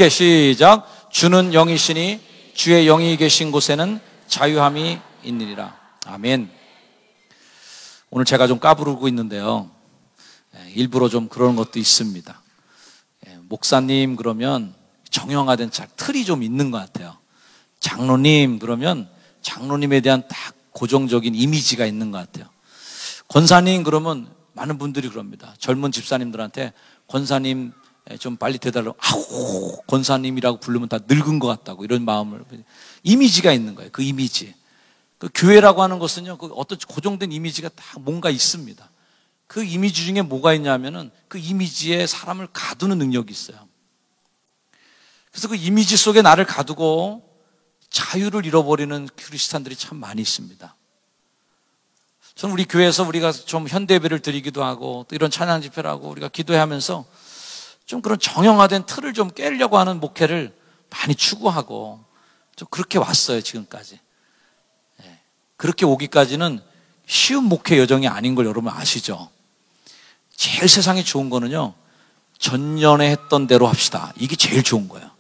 시작. 주는 영이시니 주의 영이 계신 곳에는 자유함이 있느니라. 아멘. 오늘 제가 좀 까부르고 있는데요, 일부러 좀 그런 것도 있습니다. 목사님 그러면 정형화된 틀이 좀 있는 것 같아요. 장로님 그러면 장로님에 대한 딱 고정적인 이미지가 있는 것 같아요. 권사님 그러면 많은 분들이 그럽니다. 젊은 집사님들한테 권사님 좀 빨리 대달라고, 아우 권사님이라고 부르면 다 늙은 것 같다고, 이런 마음을, 이미지가 있는 거예요. 그 이미지. 그 교회라고 하는 것은요, 그 어떤 고정된 이미지가 다 뭔가 있습니다. 그 이미지 중에 뭐가 있냐면은 그 이미지에 사람을 가두는 능력이 있어요. 그래서 그 이미지 속에 나를 가두고 자유를 잃어버리는 크리스찬들이 참 많이 있습니다. 저는 우리 교회에서 우리가 좀 현대예배를 드리기도 하고 또 이런 찬양 집회를 하고 우리가 기도하면서 좀 그런 정형화된 틀을 좀 깨려고 하는 목회를 많이 추구하고 좀 그렇게 왔어요, 지금까지. 그렇게 오기까지는 쉬운 목회 여정이 아닌 걸 여러분 아시죠? 제일 세상에 좋은 거는요, 전년에 했던 대로 합시다. 이게 제일 좋은 거예요.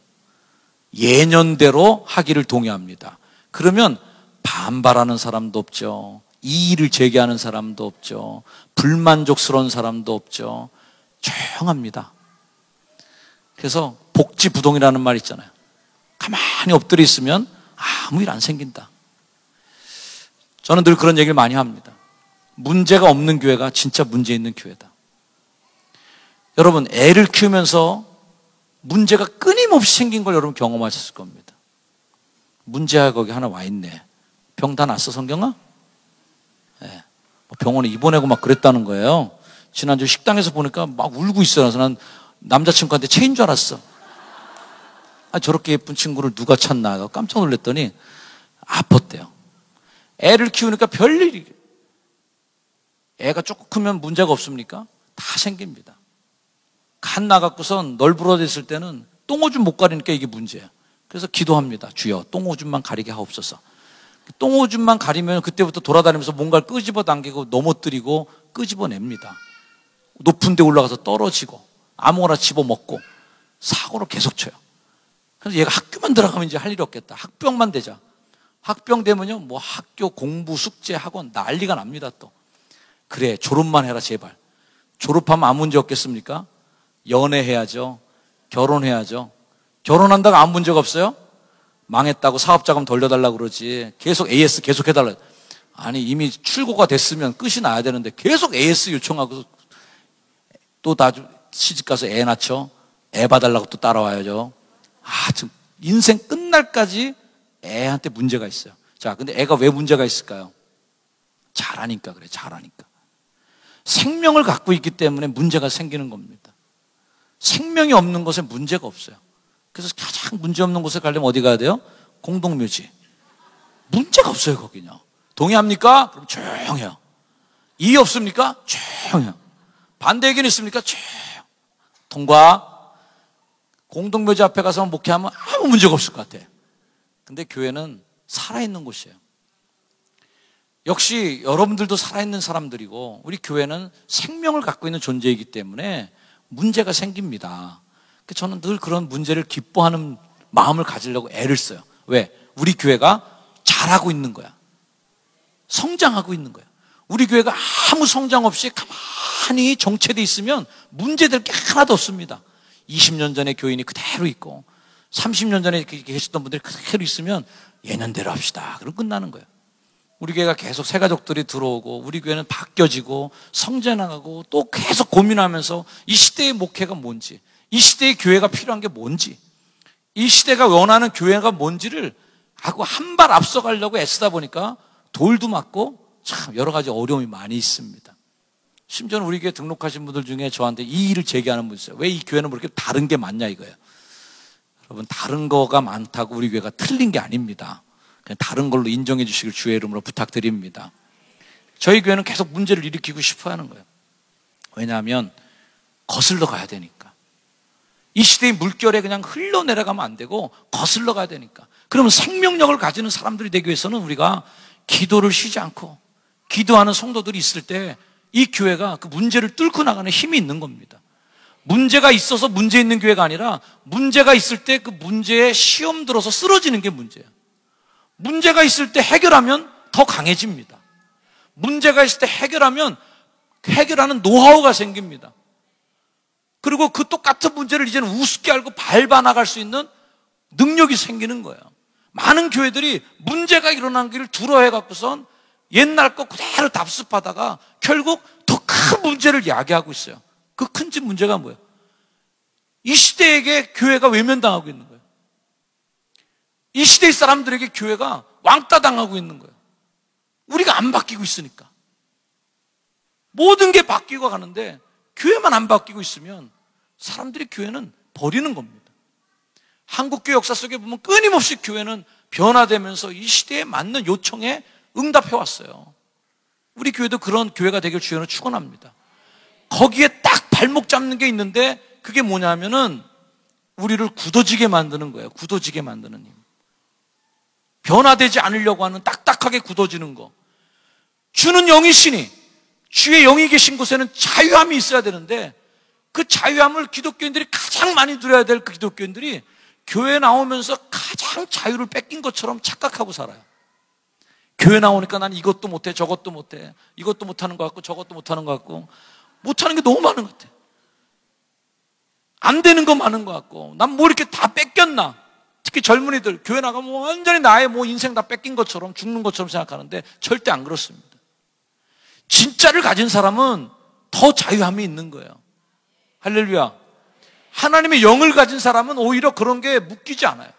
예년대로 하기를 동의합니다. 그러면 반발하는 사람도 없죠. 이의를 제기하는 사람도 없죠. 불만족스러운 사람도 없죠. 조용합니다. 그래서 복지부동이라는 말 있잖아요. 가만히 엎드려 있으면 아무 일 안 생긴다. 저는 늘 그런 얘기를 많이 합니다. 문제가 없는 교회가 진짜 문제 있는 교회다. 여러분, 애를 키우면서 문제가 끊임없이 생긴 걸 여러분 경험하셨을 겁니다. 문제가 거기 하나 와 있네. 병 다 났어, 성경아? 네. 병원에 입원하고 막 그랬다는 거예요. 지난주 식당에서 보니까 막 울고 있어요. 그래서 난 남자친구한테 체인 줄 알았어. 저렇게 예쁜 친구를 누가 찾나 깜짝 놀랐더니 아팠대요. 애를 키우니까 별일이, 애가 조금 크면 문제가 없습니까? 다 생깁니다. 간 나갖고선 널브러졌을 때는 똥오줌 못 가리니까 이게 문제야. 그래서 기도합니다. 주여, 똥오줌만 가리게 하옵소서. 똥오줌만 가리면 그때부터 돌아다니면서 뭔가를 끄집어 당기고 넘어뜨리고 끄집어냅니다. 높은 데 올라가서 떨어지고 아무거나 집어먹고 사고를 계속 쳐요. 그래서 얘가 학교만 들어가면 이제 할 일이 없겠다. 학병만 되자. 학병 되면요, 뭐 학교 공부 숙제 학원 난리가 납니다. 또 그래, 졸업만 해라 제발. 졸업하면 아무 문제 없겠습니까? 연애해야죠. 결혼해야죠. 결혼한다고 아무 문제가 없어요? 망했다고 사업자금 돌려달라고 그러지. 계속 AS 계속 해달라. 아니, 이미 출고가 됐으면 끝이 나야 되는데 계속 AS 요청하고 또 나중 시집가서 애 낳죠. 애 봐달라고 또 따라와야죠. 참 인생 끝날까지 애한테 문제가 있어요. 자, 근데 애가 왜 문제가 있을까요? 잘하니까 그래, 잘하니까. 생명을 갖고 있기 때문에 문제가 생기는 겁니다. 생명이 없는 곳에 문제가 없어요. 그래서 가장 문제 없는 곳에 가려면 어디 가야 돼요? 공동묘지. 문제가 없어요, 거기는요. 동의합니까? 그럼 조용해요. 이의 없습니까? 조용해요. 반대 의견 있습니까? 조용. 통과. 공동묘지 앞에 가서 목회하면 아무 문제가 없을 것 같아. 근데 교회는 살아있는 곳이에요. 역시 여러분들도 살아있는 사람들이고 우리 교회는 생명을 갖고 있는 존재이기 때문에 문제가 생깁니다. 저는 늘 그런 문제를 기뻐하는 마음을 가지려고 애를 써요. 왜? 우리 교회가 잘하고 있는 거야. 성장하고 있는 거야. 우리 교회가 아무 성장 없이 가만히 정체되어 있으면 문제될 게 하나도 없습니다. 20년 전에 교인이 그대로 있고 30년 전에 계셨던 분들이 그대로 있으면 예년대로 합시다. 그럼 끝나는 거예요. 우리 교회가 계속 새 가족들이 들어오고 우리 교회는 바뀌어지고 성장하고 또 계속 고민하면서 이 시대의 목회가 뭔지, 이 시대의 교회가 필요한 게 뭔지, 이 시대가 원하는 교회가 뭔지를 하고 한 발 앞서가려고 애쓰다 보니까 돌도 맞고 참 여러 가지 어려움이 많이 있습니다. 심지어는 우리 교회 등록하신 분들 중에 저한테 이 일을 제기하는 분 있어요. 왜 이 교회는 그렇게 다른 게 많냐 이거예요. 여러분, 다른 거가 많다고 우리 교회가 틀린 게 아닙니다. 그냥 다른 걸로 인정해 주시길 주의 이름으로 부탁드립니다. 저희 교회는 계속 문제를 일으키고 싶어 하는 거예요. 왜냐하면 거슬러 가야 되니까. 이 시대의 물결에 그냥 흘러내려가면 안 되고 거슬러 가야 되니까. 그러면 생명력을 가지는 사람들이 되기 위해서는 우리가 기도를 쉬지 않고 기도하는 성도들이 있을 때 이 교회가 그 문제를 뚫고 나가는 힘이 있는 겁니다. 문제가 있어서 문제 있는 교회가 아니라 문제가 있을 때 그 문제에 시험 들어서 쓰러지는 게 문제예요. 문제가 있을 때 해결하면 더 강해집니다. 문제가 있을 때 해결하는 노하우가 생깁니다. 그리고 그 똑같은 문제를 이제는 우습게 알고 밟아나갈 수 있는 능력이 생기는 거예요. 많은 교회들이 문제가 일어난 길을 두려워해갖고선 옛날 거 그대로 답습하다가 결국 더 큰 문제를 야기하고 있어요. 그 큰 집 문제가 뭐예요? 이 시대에게 교회가 외면당하고 있는 거예요. 이 시대의 사람들에게 교회가 왕따 당하고 있는 거예요. 우리가 안 바뀌고 있으니까. 모든 게 바뀌고 가는데 교회만 안 바뀌고 있으면 사람들이 교회는 버리는 겁니다. 한국교회 역사 속에 보면 끊임없이 교회는 변화되면서 이 시대에 맞는 요청에 응답해 왔어요. 우리 교회도 그런 교회가 되길 주여는 축원합니다. 거기에 딱 발목 잡는 게 있는데 그게 뭐냐면은 우리를 굳어지게 만드는 거예요. 굳어지게 만드는 힘. 변화되지 않으려고 하는 딱딱하게 굳어지는 거. 주는 영이시니 주의 영이 계신 곳에는 자유함이 있어야 되는데 그 자유함을 기독교인들이 가장 많이 누려야 될 그 기독교인들이 교회 나오면서 가장 자유를 뺏긴 것처럼 착각하고 살아요. 교회 나오니까 난 이것도 못해 저것도 못해 이것도 못하는 것 같고 저것도 못하는 것 같고 못하는 게 너무 많은 것 같아. 안 되는 거 많은 것 같고 난 뭐 이렇게 다 뺏겼나. 특히 젊은이들 교회 나가면 완전히 나의 뭐 인생 다 뺏긴 것처럼 죽는 것처럼 생각하는데 절대 안 그렇습니다. 진짜를 가진 사람은 더 자유함이 있는 거예요. 할렐루야. 하나님의 영을 가진 사람은 오히려 그런 게 묶이지 않아요.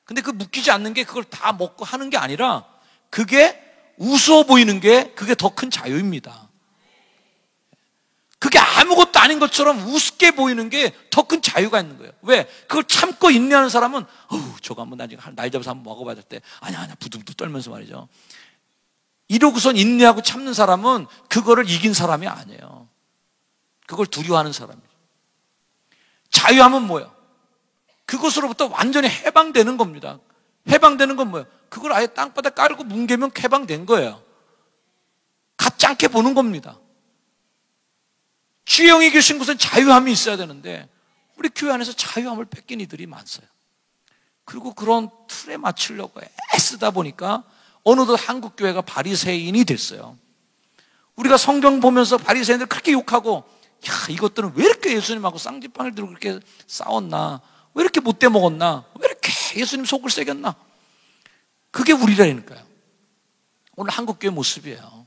근데 그 묶이지 않는 게 그걸 다 먹고 하는 게 아니라 그게 우스워 보이는 게 그게 더 큰 자유입니다. 그게 아무것도 아닌 것처럼 우습게 보이는 게 더 큰 자유가 있는 거예요. 왜? 그걸 참고 인내하는 사람은 저거 한번 나중에 날 잡아서 한번 먹어봐야 될 때 아니야 부들부들 떨면서 말이죠. 이러고선 인내하고 참는 사람은 그거를 이긴 사람이 아니에요. 그걸 두려워하는 사람이에요. 자유함은 뭐예요? 그것으로부터 완전히 해방되는 겁니다. 해방되는 건 뭐예요? 그걸 아예 땅바닥 깔고 뭉개면 해방된 거예요. 같지 않게 보는 겁니다. 주의 영이 계신 곳은 자유함이 있어야 되는데 우리 교회 안에서 자유함을 뺏긴 이들이 많아요. 그리고 그런 틀에 맞추려고 애쓰다 보니까 어느덧 한국 교회가 바리새인이 됐어요. 우리가 성경 보면서 바리새인들 그렇게 욕하고 이것들은 왜 이렇게 예수님하고 쌍지팡이를 들고 그렇게 싸웠나? 왜 이렇게 못돼 먹었나? 왜 이렇게 예수님 속을 새겼나? 그게 우리라니까요. 오늘 한국 교회 모습이에요.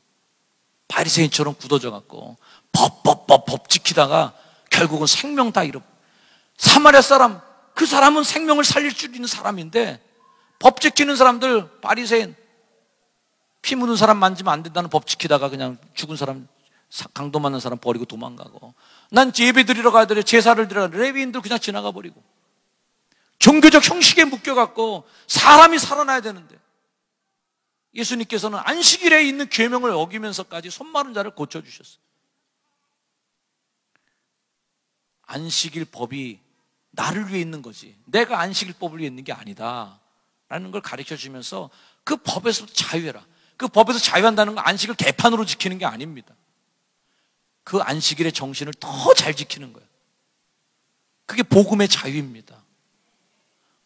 바리새인처럼 굳어져 갖고 법 지키다가 결국은 생명 다 잃어. 사마리아 사람, 그 사람은 생명을 살릴 줄 있는 사람인데 법 지키는 사람들, 바리새인, 피 묻은 사람 만지면 안 된다는 법 지키다가 그냥 죽은 사람, 강도 맞는 사람 버리고 도망가고, 난 예배 드리러 가야 돼, 제사를 드리러 가야 돼, 레위인들 그냥 지나가 버리고, 종교적 형식에 묶여갖고 사람이 살아나야 되는데 예수님께서는 안식일에 있는 계명을 어기면서까지 손 마른 자를 고쳐주셨어요. 안식일 법이 나를 위해 있는 거지 내가 안식일 법을 위해 있는 게 아니다 라는 걸 가르쳐 주면서 그 법에서 자유해라. 그 법에서 자유한다는 건 안식을 개판으로 지키는 게 아닙니다. 그 안식일의 정신을 더 잘 지키는 거예요. 그게 복음의 자유입니다.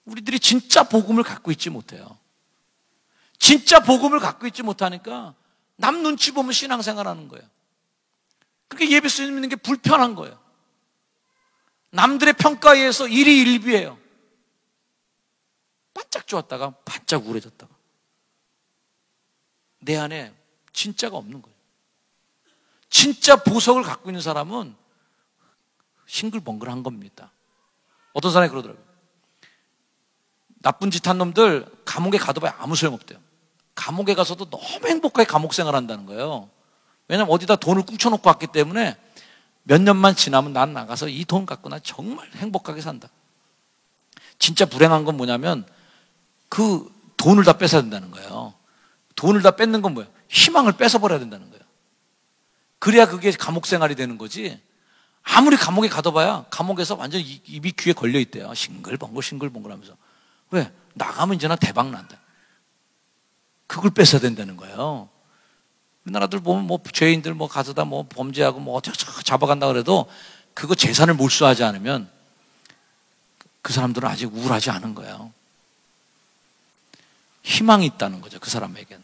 우리들이 진짜 복음을 갖고 있지 못해요. 진짜 복음을 갖고 있지 못하니까 남 눈치 보면 신앙생활 하는 거예요. 그렇게 예배 드리는 게 불편한 거예요. 남들의 평가에 의해서 일희일비해요. 반짝 좋았다가 반짝 우울해졌다가 내 안에 진짜가 없는 거예요. 진짜 보석을 갖고 있는 사람은 싱글벙글한 겁니다. 어떤 사람이 그러더라고요. 나쁜 짓 한 놈들 감옥에 가둬봐야 아무 소용없대요. 감옥에 가서도 너무 행복하게 감옥 생활한다는 거예요. 왜냐면 어디다 돈을 꾹쳐놓고 왔기 때문에 몇 년만 지나면 난 나가서 이 돈 갖고 나 정말 행복하게 산다. 진짜 불행한 건 뭐냐면 그 돈을 다 뺏어야 된다는 거예요. 돈을 다 뺏는 건 뭐예요? 희망을 뺏어버려야 된다는 거예요. 그래야 그게 감옥 생활이 되는 거지. 아무리 감옥에 가둬봐야 감옥에서 완전 입이 귀에 걸려있대요. 싱글벙글 하면서. 왜? 나가면 이제 나 대박 난다. 그걸 뺏어야 된다는 거예요. 우리나라들 보면 뭐 죄인들 뭐 가서다 뭐 범죄하고 뭐 어떻게 잡아간다 그래도 그거 재산을 몰수하지 않으면 그 사람들은 아직 우울하지 않은 거예요. 희망이 있다는 거죠, 그 사람에겐.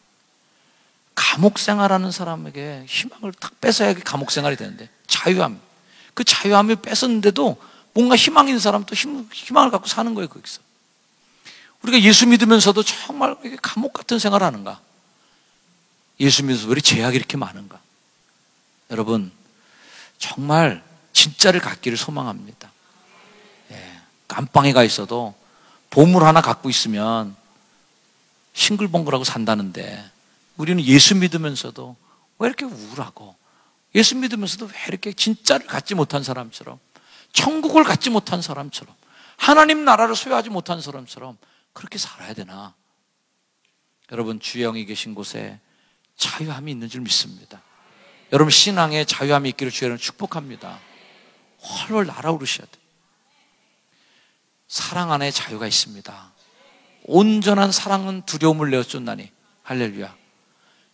감옥 생활하는 사람에게 희망을 딱 뺏어야 감옥 생활이 되는데, 자유함. 그 자유함을 뺏었는데도 뭔가 희망 있는 사람은 또 희망을 갖고 사는 거예요, 거기서. 우리가 예수 믿으면서도 정말 감옥 같은 생활을 하는가? 예수 믿으면서 왜 이렇게 제약이 이렇게 많은가? 여러분, 정말 진짜를 갖기를 소망합니다. 예, 감방에 가 있어도 보물 하나 갖고 있으면 싱글벙글하고 산다는데, 우리는 예수 믿으면서도 왜 이렇게 우울하고, 예수 믿으면서도 왜 이렇게 진짜를 갖지 못한 사람처럼, 천국을 갖지 못한 사람처럼, 하나님 나라를 소유하지 못한 사람처럼 그렇게 살아야 되나? 여러분, 주의 영이 계신 곳에 자유함이 있는 줄 믿습니다. 여러분, 신앙에 자유함이 있기를 주의 축복합니다. 훨훨 날아오르셔야 돼요. 사랑 안에 자유가 있습니다. 온전한 사랑은 두려움을 내어 쫓나니. 할렐루야.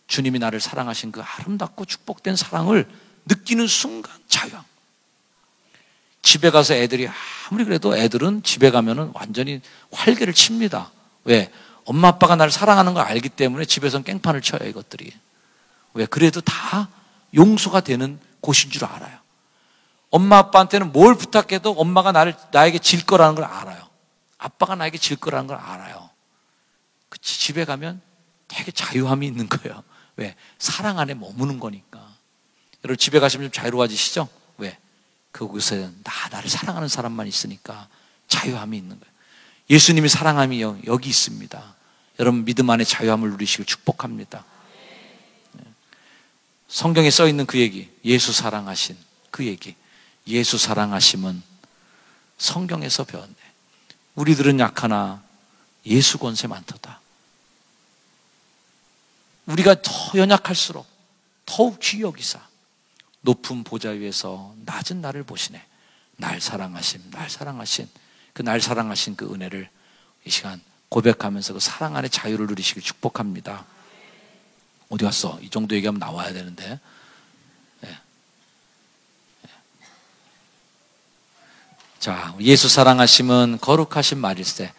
주님이 나를 사랑하신 그 아름답고 축복된 사랑을 느끼는 순간 자유함. 집에 가서 애들이 아무리 그래도 애들은 집에 가면은 완전히 활개를 칩니다. 왜? 엄마 아빠가 나를 사랑하는 걸 알기 때문에 집에서는 깽판을 쳐요, 이것들이. 왜? 그래도 다 용서가 되는 곳인 줄 알아요. 엄마 아빠한테는 뭘 부탁해도 엄마가 나에게 질 거라는 걸 알아요. 아빠가 나에게 질 거라는 걸 알아요. 그치? 집에 가면 되게 자유함이 있는 거예요. 왜? 사랑 안에 머무는 거니까. 여러분, 집에 가시면 좀 자유로워지시죠? 왜? 그곳에 나를 사랑하는 사람만 있으니까 자유함이 있는 거예요. 예수님이 사랑함이 여기 있습니다. 여러분, 믿음 안에 자유함을 누리시길 축복합니다. 성경에 써 있는 그 얘기, 예수 사랑하신 그 얘기, 예수 사랑하심은 성경에서 배웠네. 우리들은 약하나 예수 권세 많도다. 우리가 더 연약할수록 더욱 귀히 여기사 높은 보좌 위에서 낮은 나를 보시네. 날 사랑하신 그 날 사랑하신 그 은혜를 이 시간 고백하면서 그 사랑 안에 자유를 누리시길 축복합니다. 어디 갔어? 이 정도 얘기하면 나와야 되는데. 네. 자, 예수 사랑하심은 거룩하신 말일세.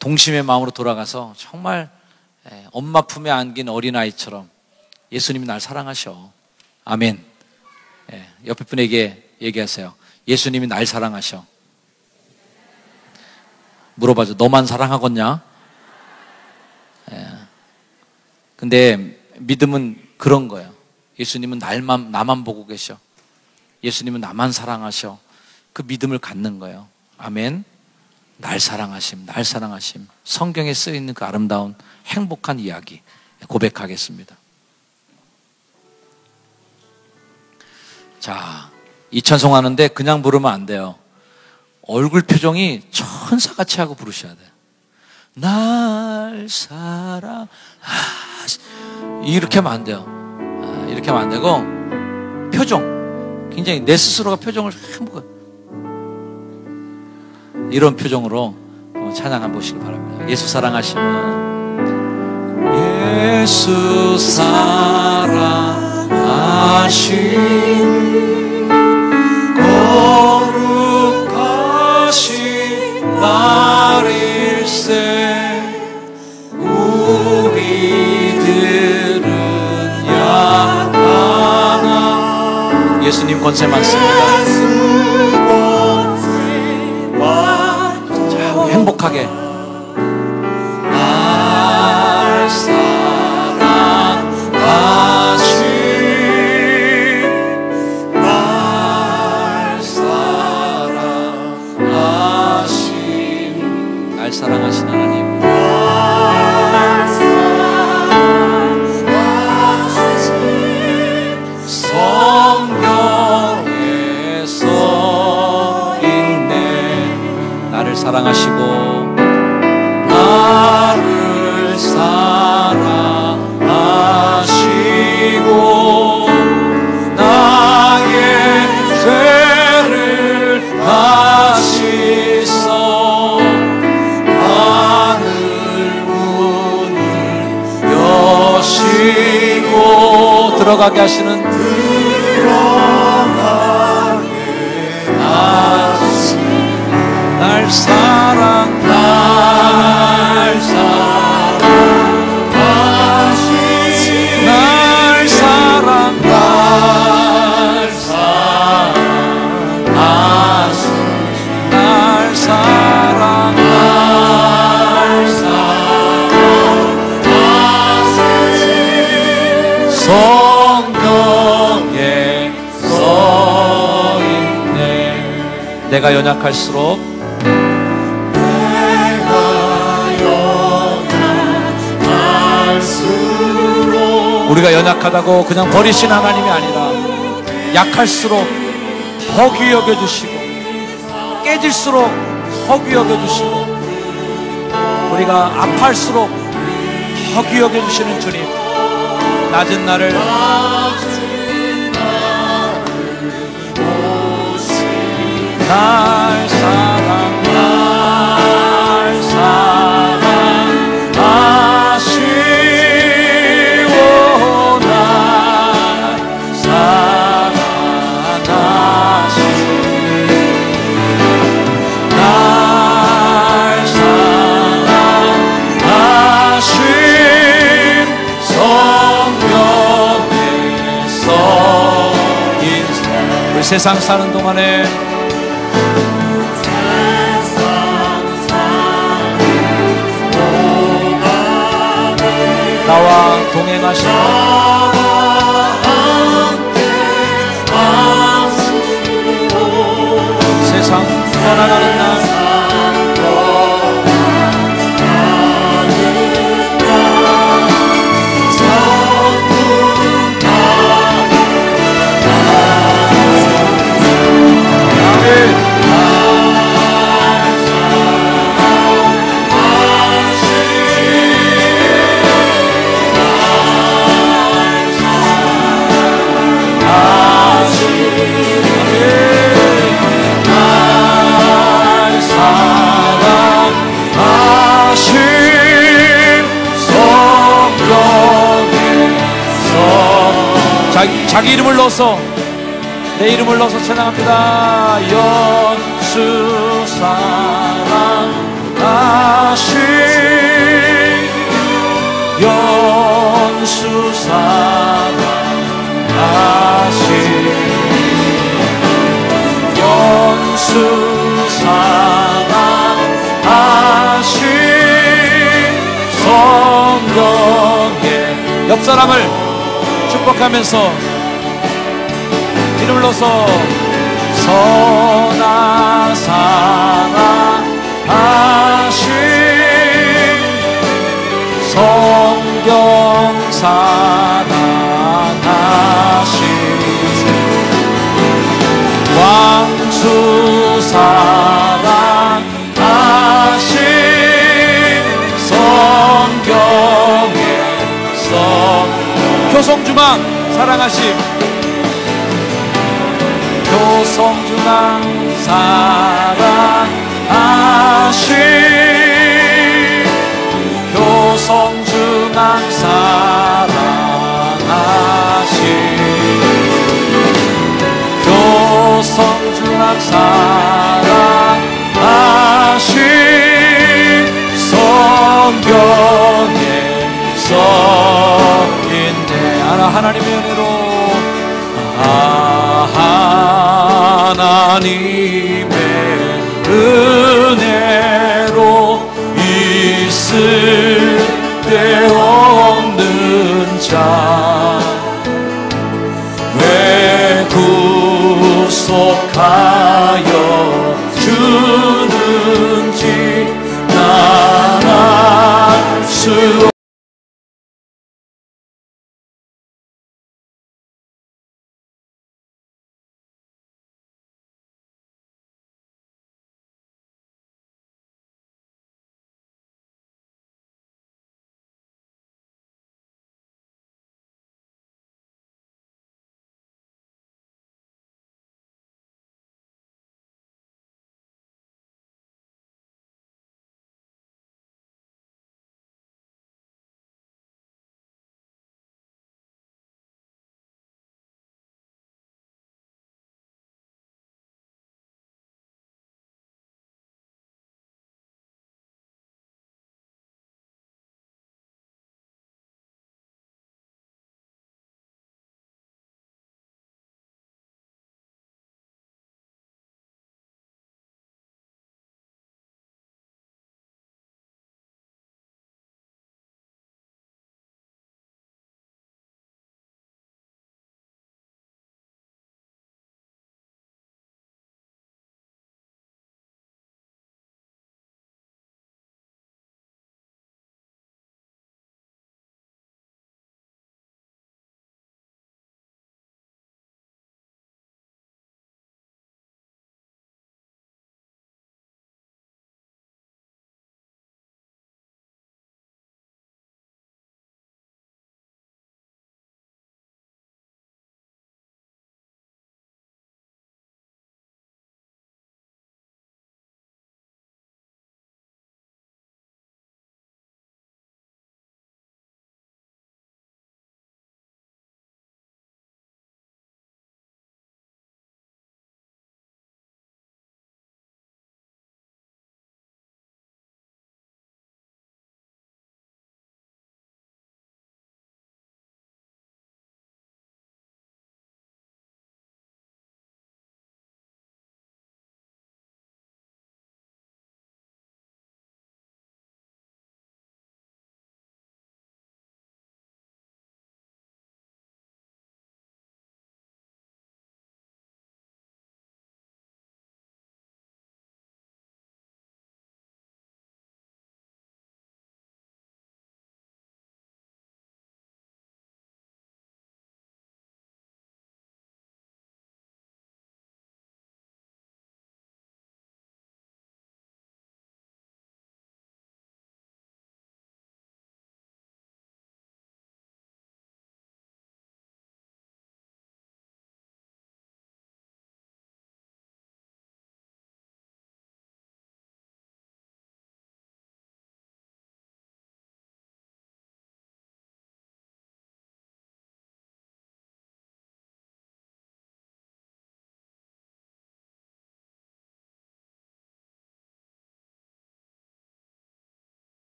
동심의 마음으로 돌아가서 정말 엄마 품에 안긴 어린아이처럼 예수님이 날 사랑하셔. 아멘. 옆에 분에게 얘기하세요. 예수님이 날 사랑하셔. 물어봐줘. 너만 사랑하겠냐? 근데 믿음은 그런 거예요. 예수님은 나만 보고 계셔. 예수님은 나만 사랑하셔. 그 믿음을 갖는 거예요. 아멘. 날 사랑하심. 성경에 쓰여있는 그 아름다운 행복한 이야기 고백하겠습니다. 자, 이 찬송 하는데 그냥 부르면 안 돼요. 얼굴 표정이 천사같이 하고 부르셔야 돼요. 날 사랑하시. 이렇게 하면 안 돼요. 이렇게 하면 안 되고, 표정. 굉장히 내 스스로가 표정을 행복해. 이런 표정으로 찬양 한번 보시기 바랍니다. 예수 사랑하시면, 예수 사랑하신 거룩하신 날일세. 우리들은 약하나. 예수님 권세 많습니다. 자, 행복하게 날 사랑하신 하나님, 성경에 써 있네. 나를 사랑하시고 나를 사랑하시고 나의 죄를 다시서 들어가게 하시는 내가 연약할수록 우리가 연약하다고 그냥 버리신 하나님이 아니라 약할수록 더 귀히 여겨주시고 깨질수록 더 귀히 여겨주시고 우리가 아파할수록 더 귀히 여겨주시는 주님, 낮은 나를 날 사랑하시오 날 사랑하신 성령에서 우리 세상 사는 동안에 나와 동행하시고 세상 떠나가는 날 자기 이름을 넣어서 내 이름을 넣어서 찬양합니다. 연수 사랑하신 연수 사랑하신 연수 사랑하신 성령의 옆 사람을 축복하면서 이름을 넣어서 선한 사랑하신 성경 사랑하신 왕수 사랑하신 성경의 교성주망 사랑하심 교성주망 사랑하신 교성주망 사랑하신 교성주망 사랑하신 성경의 성인데 하나님의 은혜로 하나님의 은혜로 있을